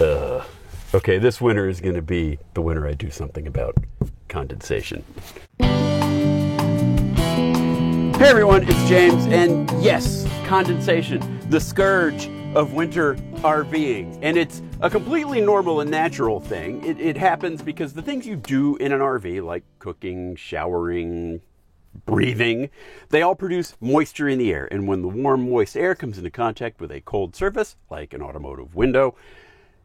Okay, this winter is going to be the winter I do something about condensation. Hey everyone, it's James, and yes, condensation, the scourge of winter RVing. And it's a completely normal and natural thing. It happens because the things you do in an RV, like cooking, showering, breathing, they all produce moisture in the air. And when the warm, moist air comes into contact with a cold surface, like an automotive window,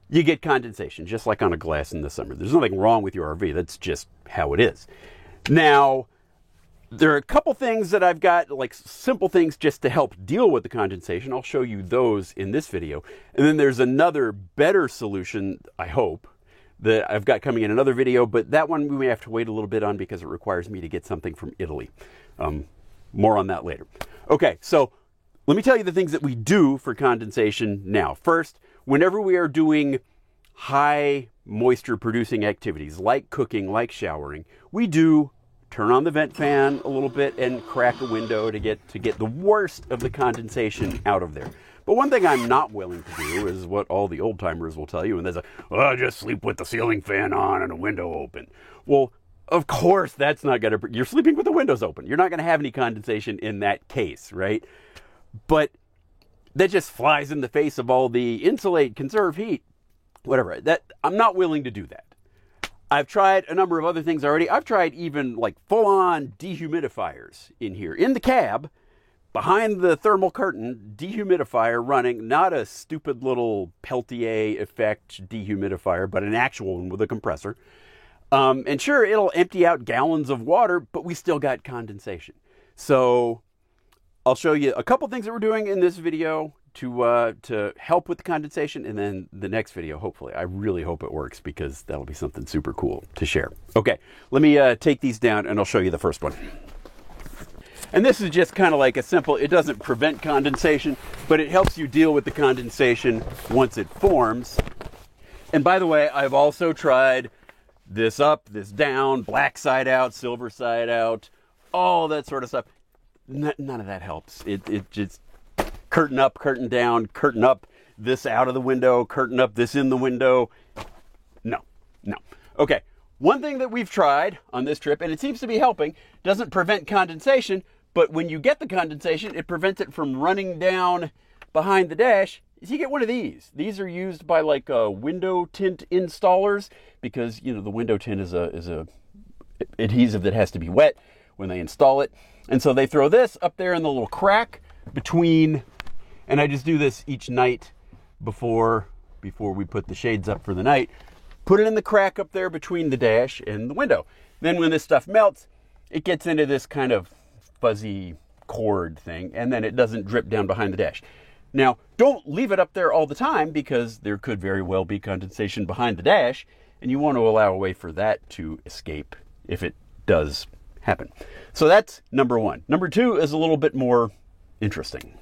you get condensation, just like on a glass in the summer. There's nothing wrong with your RV. That's just how it is. Now, there are a couple things that I've got, like simple things just to help deal with the condensation. I'll show you those in this video. And then there's another better solution, I hope, that I've got coming in another video, but that one we may have to wait a little bit on because it requires me to get something from Italy. More on that later. Okay, so let me tell you the things that we do for condensation now. First, whenever we are doing high moisture producing activities like cooking, like showering, we do turn on the vent fan a little bit and crack a window to get the worst of the condensation out of there. But one thing I'm not willing to do is what all the old timers will tell you, and there's just sleep with the ceiling fan on and a window open. Well, of course that's not going to, you're sleeping with the windows open. You're not going to have any condensation in that case, right? But that just flies in the face of all the insulate, conserve heat, whatever. That I'm not willing to do that. I've tried a number of other things already. I've tried even like full-on dehumidifiers in here. In the cab, behind the thermal curtain, dehumidifier running, not a stupid little Peltier effect dehumidifier, but an actual one with a compressor. And sure, it'll empty out gallons of water, but we still got condensation. So I'll show you a couple things that we're doing in this video to help with the condensation, and then the next video, hopefully, I really hope it works because that'll be something super cool to share. Okay, let me take these down and I'll show you the first one. And this is just kind of like a simple, it doesn't prevent condensation, but it helps you deal with the condensation once it forms. And by the way, I've also tried this up, this down, black side out, silver side out, all that sort of stuff. None of that helps. It just curtain up, curtain down, curtain up, this out of the window, curtain up, this in the window. No. Okay, one thing that we've tried on this trip, and it seems to be helping, doesn't prevent condensation, but when you get the condensation, it prevents it from running down behind the dash, is you get one of these. These are used by like window tint installers because, you know, the window tint is a adhesive that has to be wet when they install it. And so they throw this up there in the little crack between, and I just do this each night before we put the shades up for the night. Put it in the crack up there between the dash and the window. Then when this stuff melts, it gets into this kind of fuzzy cord thing, and then it doesn't drip down behind the dash. Now, don't leave it up there all the time because there could very well be condensation behind the dash, and you want to allow a way for that to escape if it does happen. So that's number one. Number two is a little bit more interesting.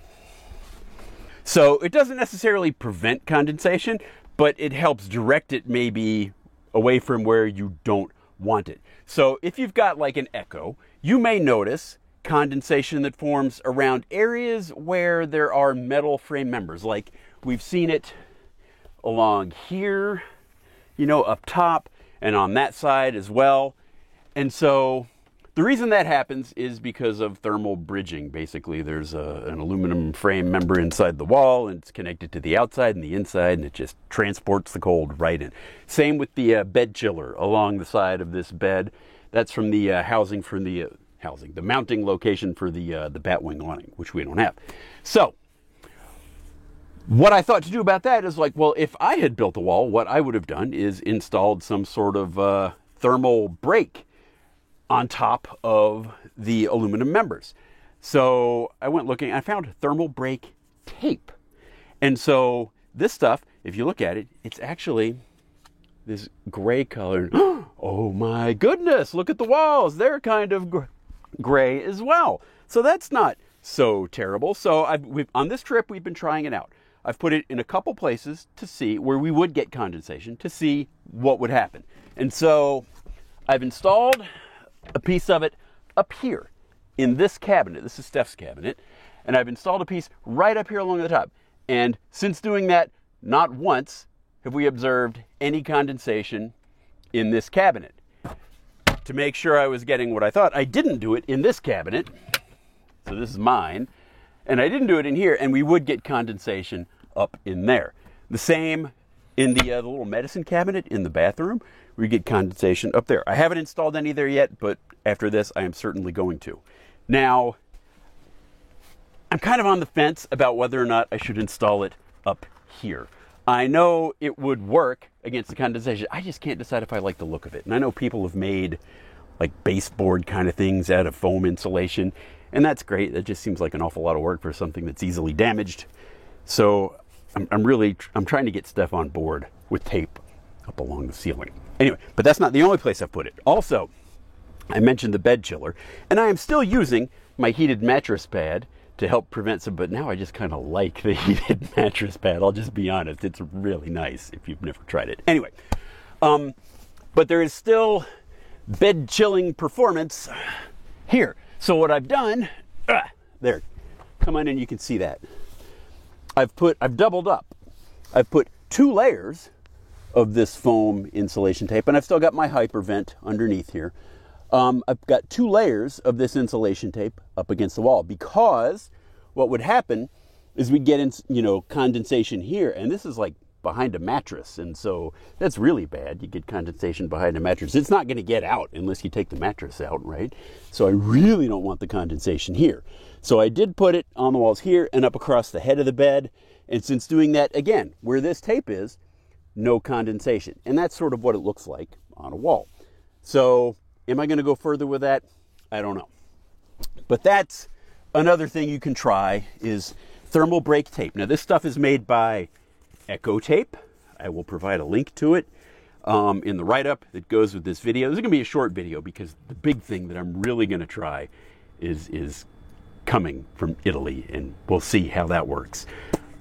So it doesn't necessarily prevent condensation, but it helps direct it maybe away from where you don't want it. So if you've got like an Echo, you may notice condensation that forms around areas where there are metal frame members. Like we've seen it along here, you know, up top and on that side as well. And so the reason that happens is because of thermal bridging. Basically, there's an aluminum frame member inside the wall, and it's connected to the outside and the inside, and it just transports the cold right in. Same with the bed chiller along the side of this bed. That's from the housing for the mounting location for the Batwing awning, which we don't have. So what I thought to do about that is like, well, if I had built a wall, what I would have done is installed some sort of thermal break on top of the aluminum members. So I went looking, I found thermal break tape. And so this stuff, if you look at it, it's actually this gray color. Oh my goodness, look at the walls. They're kind of gray as well. So that's not so terrible. So on this trip, we've been trying it out. I've put it in a couple places to see where we would get condensation, to see what would happen. And so I've installed a piece of it up here in this cabinet. This is Steph's cabinet. And I've installed a piece right up here along the top. And since doing that, not once have we observed any condensation in this cabinet. To make sure I was getting what I thought, I didn't do it in this cabinet. So this is mine. And I didn't do it in here, and we would get condensation up in there. The same in the little medicine cabinet in the bathroom. We get condensation up there. I haven't installed any there yet, but after this, I am certainly going to. Now, I'm kind of on the fence about whether or not I should install it up here. I know it would work against the condensation. I just can't decide if I like the look of it. And I know people have made like baseboard kind of things out of foam insulation, and that's great. That just seems like an awful lot of work for something that's easily damaged. So I'm trying to get stuff on board with tape up along the ceiling. Anyway, but that's not the only place I've put it. Also, I mentioned the bed chiller, and I am still using my heated mattress pad to help prevent some, but now I just kind of like the heated mattress pad. I'll just be honest, it's really nice if you've never tried it. Anyway, but there is still bed chilling performance here. So what I've done, there, come on in, you can see that. I've doubled up. I've put 2 layers of this foam insulation tape, and I've still got my hypervent underneath here. I've got 2 layers of this insulation tape up against the wall, because what would happen is we'd get condensation here, and this is like behind a mattress, and so that's really bad. You get condensation behind a mattress. It's not going to get out unless you take the mattress out, right? So I really don't want the condensation here. So I did put it on the walls here and up across the head of the bed, and since doing that, again, where this tape is, no condensation. And that's sort of what it looks like on a wall. So am I going to go further with that? I don't know. But that's another thing you can try, is thermal break tape. Now this stuff is made by Echo Tape. I will provide a link to it in the write-up that goes with this video. This is going to be a short video because the big thing that I'm really going to try is coming from Italy, and we'll see how that works.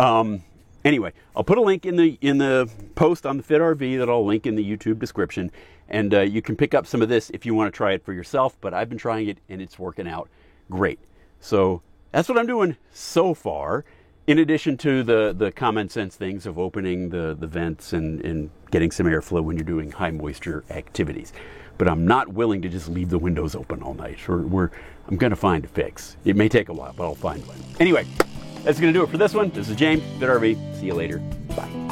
Anyway, I'll put a link in the post on the Fit RV that I'll link in the YouTube description, and you can pick up some of this if you want to try it for yourself, but I've been trying it and it's working out great. So that's what I'm doing so far, in addition to the common sense things of opening the vents and getting some airflow when you're doing high moisture activities. But I'm not willing to just leave the windows open all night. I'm going to find a fix. It may take a while, but I'll find one. Anyway, that's going to do it for this one. This is James, Fit RV. See you later. Bye.